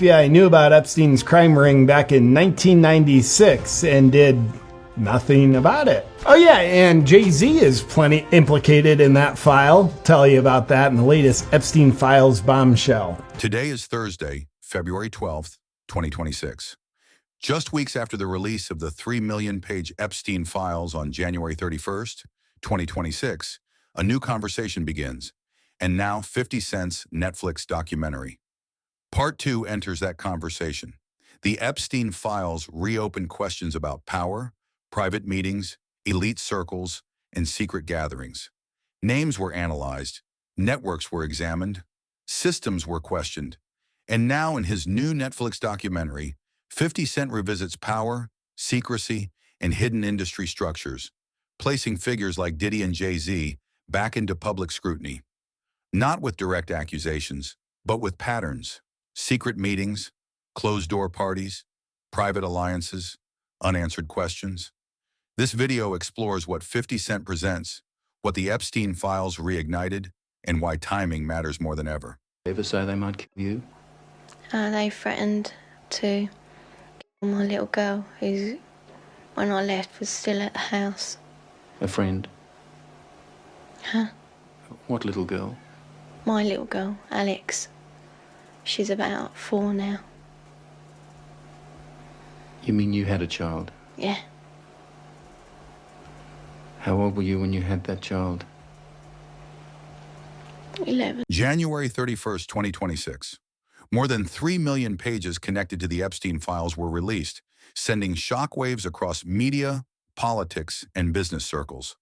FBI knew about Epstein's crime ring back in 1996 and did nothing about it. Oh yeah, and Jay-Z is plenty implicated in that file. Tell you about that in the latest Epstein Files bombshell. Today is Thursday, February 12th, 2026. Just weeks after the release of the 3 million-page Epstein files on January 31st, 2026, a new conversation begins, and now 50 Cent's Netflix documentary. Part 2 enters that conversation. The Epstein files reopen questions about power, private meetings, elite circles, and secret gatherings. Names were analyzed, networks were examined, systems were questioned, and now in his new Netflix documentary, 50 Cent revisits power, secrecy, and hidden industry structures, placing figures like Diddy and Jay-Z back into public scrutiny. Not with direct accusations, but with patterns, secret meetings, closed-door parties, private alliances, unanswered questions. This video explores what 50 Cent presents, what the Epstein files reignited, and why timing matters more than ever. They ever say they might kill you? They threatened to kill my little girl, who, when I left, was still at the house. A friend? Huh? What little girl? My little girl, Alex. She's about 4 now. You mean you had a child? Yeah. How old were you when you had that child? 11. January 31st, 2026. More than 3 million pages connected to the Epstein files were released, sending shockwaves across media, politics, and business circles.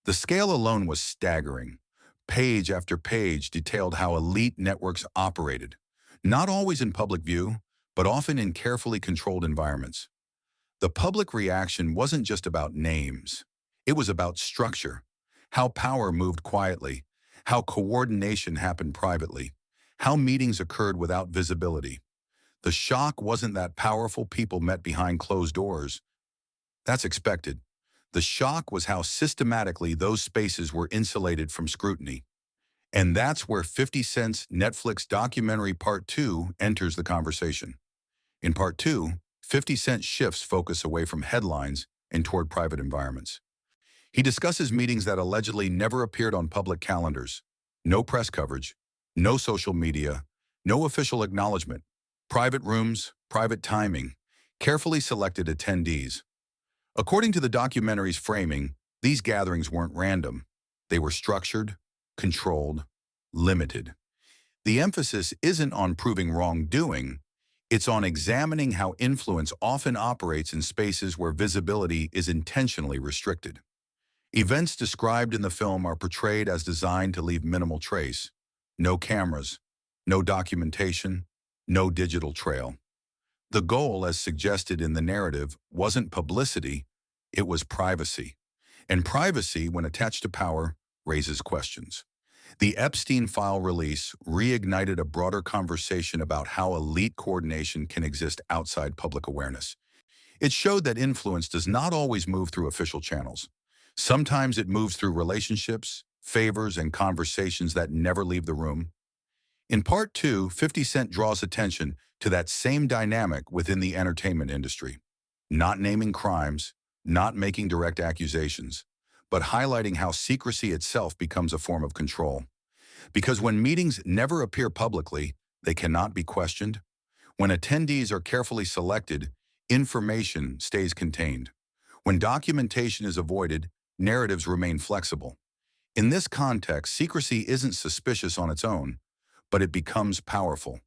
The scale alone was staggering. Page after page detailed how elite networks operated, not always in public view, but often in carefully controlled environments. The public reaction wasn't just about names. It was about structure, how power moved quietly, how coordination happened privately, how meetings occurred without visibility. The shock wasn't that powerful people met behind closed doors. That's expected. The shock was how systematically those spaces were insulated from scrutiny. And that's where 50 Cent's Netflix documentary Part 2 enters the conversation. In Part 2, 50 Cent shifts focus away from headlines and toward private environments. He discusses meetings that allegedly never appeared on public calendars. No press coverage, no social media, no official acknowledgement. Private rooms, private timing, carefully selected attendees. According to the documentary's framing, these gatherings weren't random. They were structured, controlled, limited. The emphasis isn't on proving wrongdoing. It's on examining how influence often operates in spaces where visibility is intentionally restricted. Events described in the film are portrayed as designed to leave minimal trace. No cameras, no documentation, no digital trail. The goal, as suggested in the narrative, wasn't publicity, it was privacy. And privacy, when attached to power, raises questions. The Epstein file release reignited a broader conversation about how elite coordination can exist outside public awareness. It showed that influence does not always move through official channels. Sometimes it moves through relationships, favors, and conversations that never leave the room. In Part 2, 50 Cent draws attention to that same dynamic within the entertainment industry. Not naming crimes, not making direct accusations, but highlighting how secrecy itself becomes a form of control. Because when meetings never appear publicly, they cannot be questioned. When attendees are carefully selected, information stays contained. When documentation is avoided, narratives remain flexible. In this context, secrecy isn't suspicious on its own, but it becomes powerful.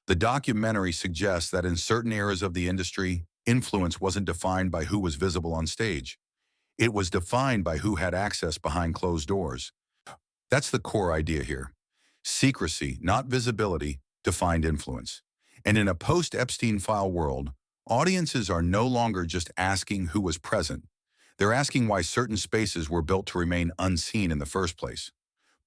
The documentary suggests that in certain eras of the industry, influence wasn't defined by who was visible on stage. It was defined by who had access behind closed doors. That's the core idea here. Secrecy, not visibility, defined influence. And in a post-Epstein file world, audiences are no longer just asking who was present. They're asking why certain spaces were built to remain unseen in the first place.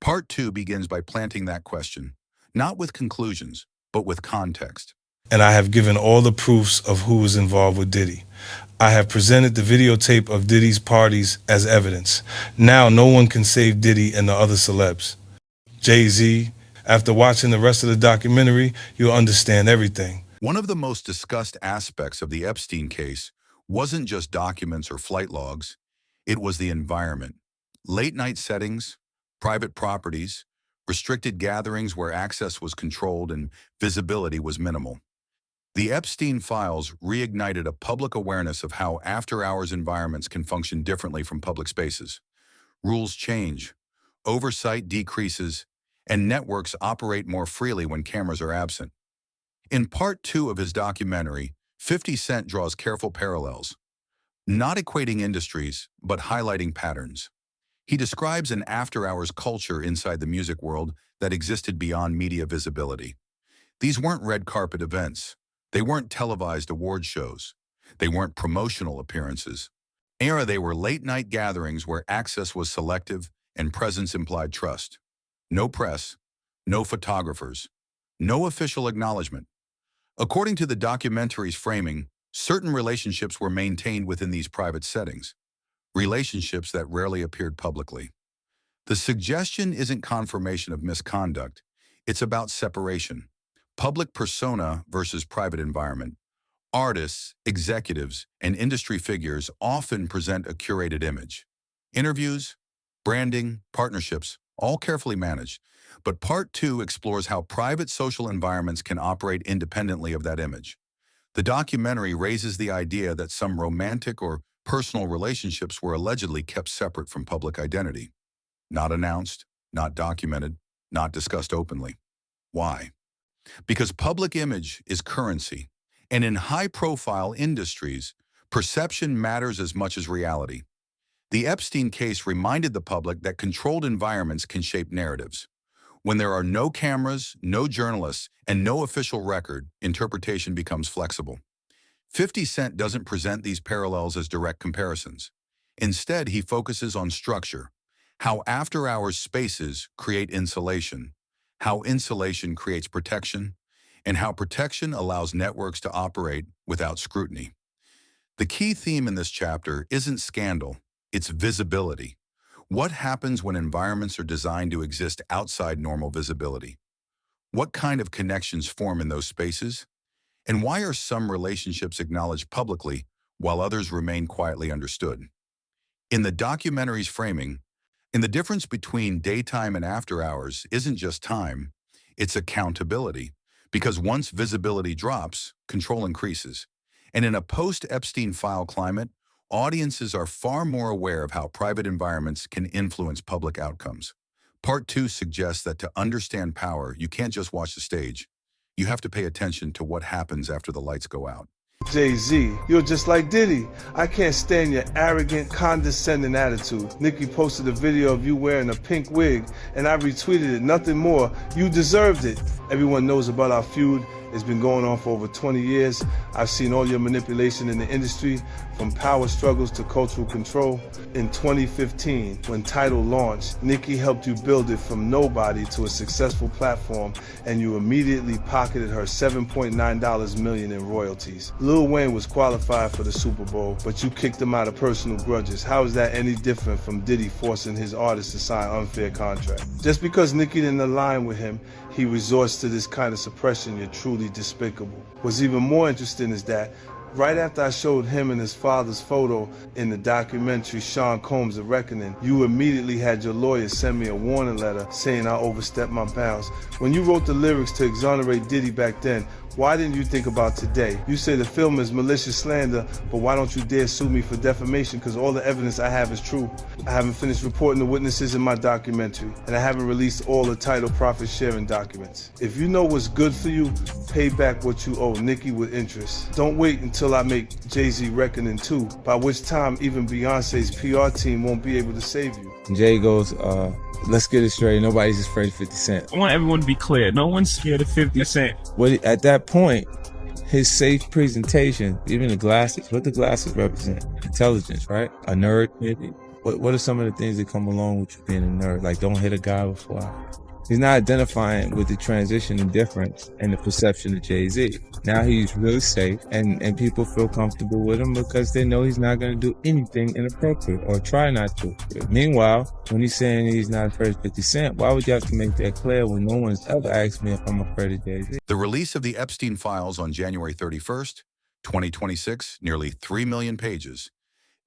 Part 2 begins by planting that question, not with conclusions, but with context. And I have given all the proofs of who was involved with Diddy. I have presented the videotape of Diddy's parties as evidence. Now no one can save Diddy and the other celebs. Jay-Z, after watching the rest of the documentary, you'll understand everything. One of the most discussed aspects of the Epstein case wasn't just documents or flight logs, it was the environment. Late-night settings, private properties, restricted gatherings where access was controlled and visibility was minimal. The Epstein files reignited a public awareness of how after-hours environments can function differently from public spaces. Rules change, oversight decreases, and networks operate more freely when cameras are absent. In part 2 of his documentary, 50 Cent draws careful parallels, not equating industries, but highlighting patterns. He describes an after-hours culture inside the music world that existed beyond media visibility. These weren't red carpet events. They weren't televised award shows. They weren't promotional appearances. They were late-night gatherings where access was selective and presence implied trust. No press, no photographers, no official acknowledgement. According to the documentary's framing, certain relationships were maintained within these private settings, relationships that rarely appeared publicly. The suggestion isn't confirmation of misconduct, it's about separation. Public persona versus private environment. Artists, executives, and industry figures often present a curated image. Interviews, branding, partnerships, all carefully managed. But Part 2 explores how private social environments can operate independently of that image. The documentary raises the idea that some romantic or personal relationships were allegedly kept separate from public identity. Not announced, not documented, not discussed openly. Why? Because public image is currency, and in high-profile industries, perception matters as much as reality. The Epstein case reminded the public that controlled environments can shape narratives. When there are no cameras, no journalists, and no official record, interpretation becomes flexible. 50 Cent doesn't present these parallels as direct comparisons. Instead, he focuses on structure, how after-hours spaces create insulation, how insulation creates protection, and how protection allows networks to operate without scrutiny. The key theme in this chapter isn't scandal, it's visibility. What happens when environments are designed to exist outside normal visibility? What kind of connections form in those spaces? And why are some relationships acknowledged publicly while others remain quietly understood? In the documentary's framing, the difference between daytime and after hours isn't just time, it's accountability. Because once visibility drops, control increases. And in a post-Epstein file climate, audiences are far more aware of how private environments can influence public outcomes. Part 2 suggests that to understand power, you can't just watch the stage. You have to pay attention to what happens after the lights go out. Jay-Z, you're just like Diddy. I can't stand your arrogant, condescending attitude. Nicki posted a video of you wearing a pink wig, and I retweeted it. Nothing more. You deserved it. Everyone knows about our feud. It's been going on for over 20 years. I've seen all your manipulation in the industry, from power struggles to cultural control. In 2015, when Tidal launched, Nicki helped you build it from nobody to a successful platform, and you immediately pocketed her $7.9 million in royalties. Lil Wayne was qualified for the Super Bowl, but you kicked him out of personal grudges. How is that any different from Diddy forcing his artists to sign unfair contracts? Just because Nicki didn't align with him, he resorts to this kind of suppression. You're truly despicable. What's even more interesting is that right after I showed him and his father's photo in the documentary Sean Combs: The Reckoning, you immediately had your lawyer send me a warning letter saying I overstepped my bounds. When you wrote the lyrics to exonerate Diddy back then, why didn't you think about today? You say the film is malicious slander, but why don't you dare sue me for defamation? Because all the evidence I have is true. I haven't finished reporting the witnesses in my documentary, and I haven't released all the Tidal profit sharing documents. If you know what's good for you, pay back what you owe Nicki with interest. Don't wait until I make Jay-Z Reckoning 2, by which time even Beyonce's PR team won't be able to save you. Jay goes, let's get it straight. Nobody's just afraid of 50 Cent. I want everyone to be clear. No one's scared of 50 Cent. At that point, his safe presentation, even the glasses, what the glasses represent? Intelligence, right? A nerd, maybe. What are some of the things that come along with you being a nerd? Like, don't hit a guy before He's not identifying with the transition and difference and the perception of Jay-Z. Now he's real safe, and people feel comfortable with him because they know he's not going to do anything inappropriate or try not to. Meanwhile, when he's saying he's not afraid of 50 Cent, why would you have to make that clear when no one's ever asked me if I'm afraid of Jay-Z? The release of the Epstein files on January 31st, 2026, nearly 3 million pages,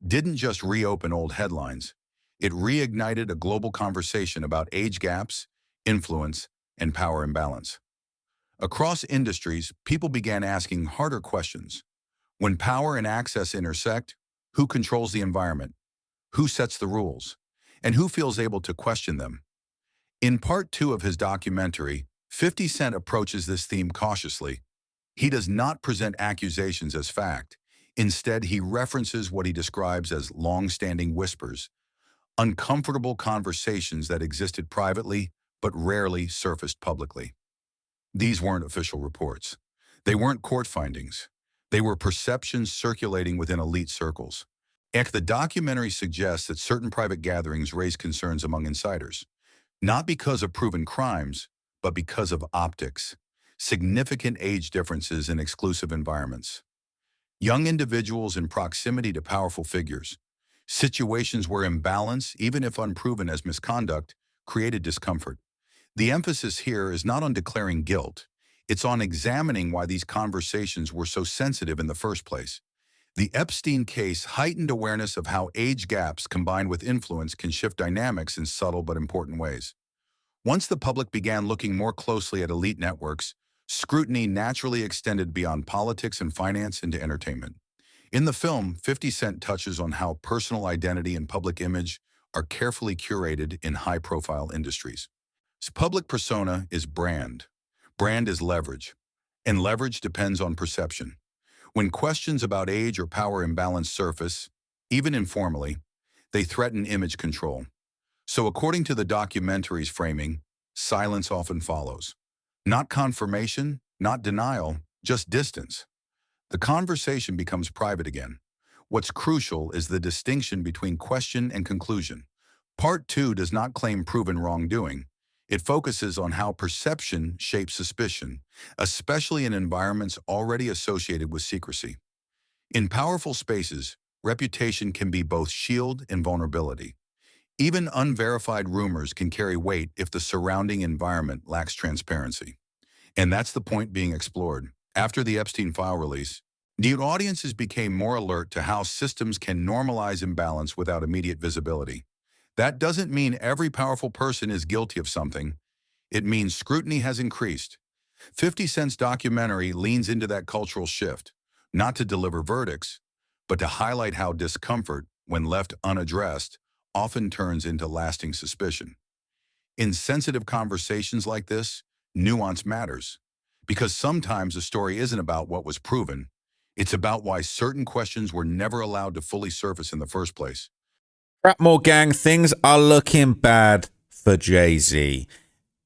didn't just reopen old headlines. It reignited a global conversation about age gaps, influence, and power imbalance. Across industries, people began asking harder questions. When power and access intersect, who controls the environment? Who sets the rules? And who feels able to question them? In part 2 of his documentary, 50 Cent approaches this theme cautiously. He does not present accusations as fact. Instead, he references what he describes as long-standing whispers, uncomfortable conversations that existed privately but rarely surfaced publicly. These weren't official reports. They weren't court findings. They were perceptions circulating within elite circles. The documentary suggests that certain private gatherings raise concerns among insiders, not because of proven crimes, but because of optics, significant age differences in exclusive environments. Young individuals in proximity to powerful figures, situations where imbalance, even if unproven as misconduct, created discomfort. The emphasis here is not on declaring guilt. It's on examining why these conversations were so sensitive in the first place. The Epstein case heightened awareness of how age gaps combined with influence can shift dynamics in subtle but important ways. Once the public began looking more closely at elite networks, scrutiny naturally extended beyond politics and finance into entertainment. In the film, 50 Cent touches on how personal identity and public image are carefully curated in high-profile industries. Public persona is brand. Brand is leverage. And leverage depends on perception. When questions about age or power imbalance surface, even informally, they threaten image control. So according to the documentary's framing, silence often follows. Not confirmation, not denial, just distance. The conversation becomes private again. What's crucial is the distinction between question and conclusion. Part 2 does not claim proven wrongdoing. It focuses on how perception shapes suspicion, especially in environments already associated with secrecy. In powerful spaces, reputation can be both shield and vulnerability. Even unverified rumors can carry weight if the surrounding environment lacks transparency. And that's the point being explored. After the Epstein file release, the audiences became more alert to how systems can normalize imbalance without immediate visibility. That doesn't mean every powerful person is guilty of something. It means scrutiny has increased. 50 Cent's documentary leans into that cultural shift, not to deliver verdicts, but to highlight how discomfort, when left unaddressed, often turns into lasting suspicion. In sensitive conversations like this, nuance matters, because sometimes a story isn't about what was proven. It's about why certain questions were never allowed to fully surface in the first place. Trapmore gang, things are looking bad for Jay-Z.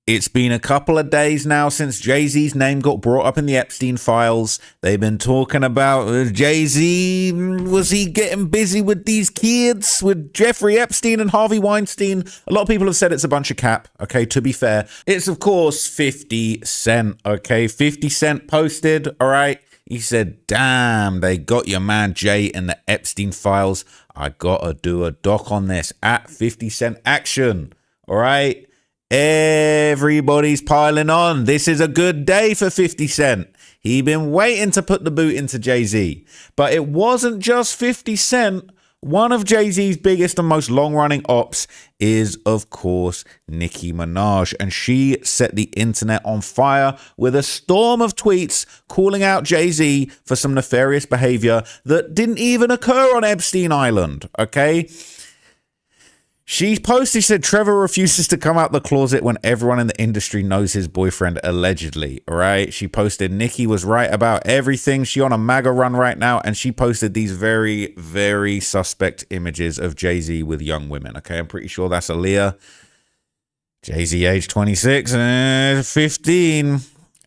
It's been a couple of days now since Jay-Z's name got brought up in the Epstein files. They've been talking about Jay-Z, was he getting busy with these kids, with Jeffrey Epstein and Harvey Weinstein? A lot of people have said it's a bunch of cap, okay, to be fair. It's, of course, 50 Cent, okay? 50 Cent posted, all right? He said, damn, they got your man Jay in the Epstein files. I gotta do a doc on this at 50 Cent Action. All right. Everybody's piling on. This is a good day for 50 Cent. He been waiting to put the boot into Jay-Z. But it wasn't just 50 Cent. One of Jay-Z's biggest and most long-running ops is, of course, Nicki Minaj. And she set the internet on fire with a storm of tweets calling out Jay-Z for some nefarious behavior that didn't even occur on Epstein Island, okay? She posted, she said, Trevor refuses to come out the closet when everyone in the industry knows his boyfriend, allegedly, all right? She posted, Nicki was right about everything. She on a MAGA run right now, and she posted these very, very suspect images of Jay-Z with young women, okay? I'm pretty sure that's Aaliyah. Jay-Z, age 26, 15,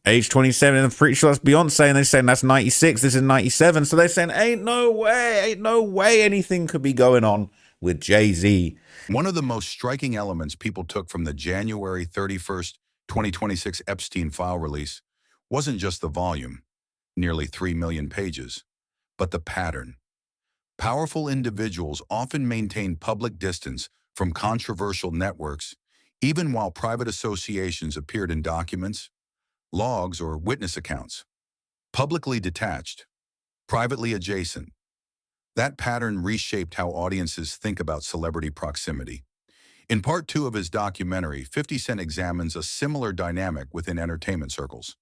age 27. I'm pretty sure that's Beyonce, and they're saying that's 96. This is 97. So they're saying, ain't no way anything could be going on with Jay-Z. One of the most striking elements people took from the January 31st, 2026 Epstein file release wasn't just the volume, nearly 3 million pages, but the pattern. Powerful individuals often maintain public distance from controversial networks, even while private associations appeared in documents, logs, or witness accounts. Publicly detached, privately adjacent. That pattern reshaped how audiences think about celebrity proximity. In part 2 of his documentary, 50 Cent examines a similar dynamic within entertainment circles.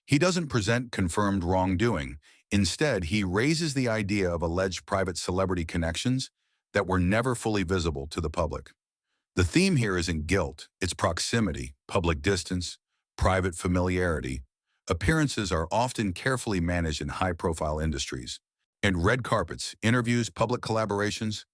He doesn't present confirmed wrongdoing. Instead, he raises the idea of alleged private celebrity connections that were never fully visible to the public. The theme here isn't guilt, it's proximity, public distance, private familiarity. Appearances are often carefully managed in high-profile industries. And red carpets, interviews, public collaborations,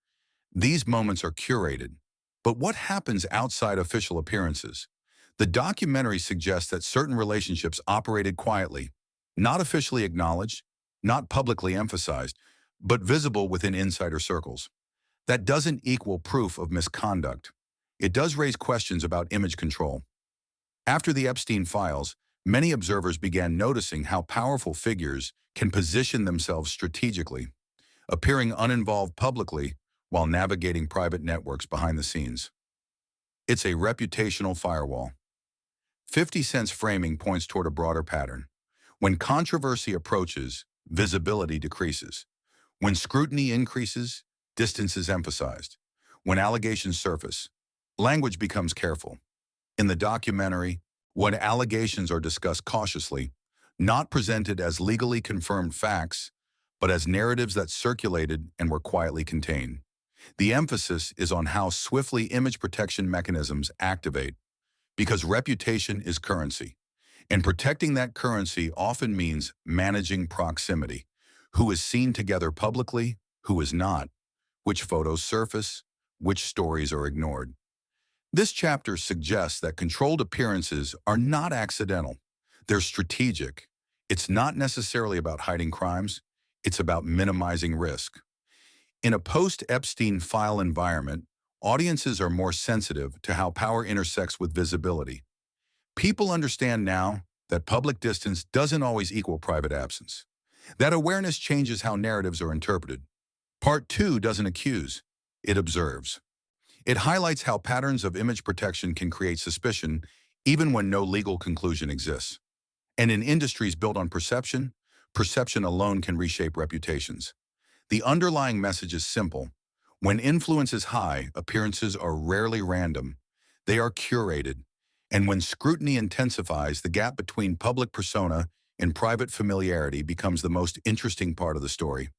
these moments are curated. But what happens outside official appearances? The documentary suggests that certain relationships operated quietly, not officially acknowledged, not publicly emphasized, but visible within insider circles. That doesn't equal proof of misconduct. It does raise questions about image control. After the Epstein files, many observers began noticing how powerful figures can position themselves strategically, appearing uninvolved publicly while navigating private networks behind the scenes. It's a reputational firewall. 50 Cent's framing points toward a broader pattern. When controversy approaches, visibility decreases. When scrutiny increases, distance is emphasized. When allegations surface, language becomes careful. In the documentary, when allegations are discussed cautiously, not presented as legally confirmed facts, but as narratives that circulated and were quietly contained. The emphasis is on how swiftly image protection mechanisms activate, because reputation is currency, and protecting that currency often means managing proximity. Who is seen together publicly, who is not, which photos surface, which stories are ignored. This chapter suggests that controlled appearances are not accidental. They're strategic. It's not necessarily about hiding crimes. It's about minimizing risk. In a post-Epstein file environment, audiences are more sensitive to how power intersects with visibility. People understand now that public distance doesn't always equal private absence. That awareness changes how narratives are interpreted. Part 2 doesn't accuse, it observes. It highlights how patterns of image protection can create suspicion even when no legal conclusion exists. And in industries built on perception, perception alone can reshape reputations. The underlying message is simple. When influence is high, appearances are rarely random. They are curated. And when scrutiny intensifies, the gap between public persona and private familiarity becomes the most interesting part of the story.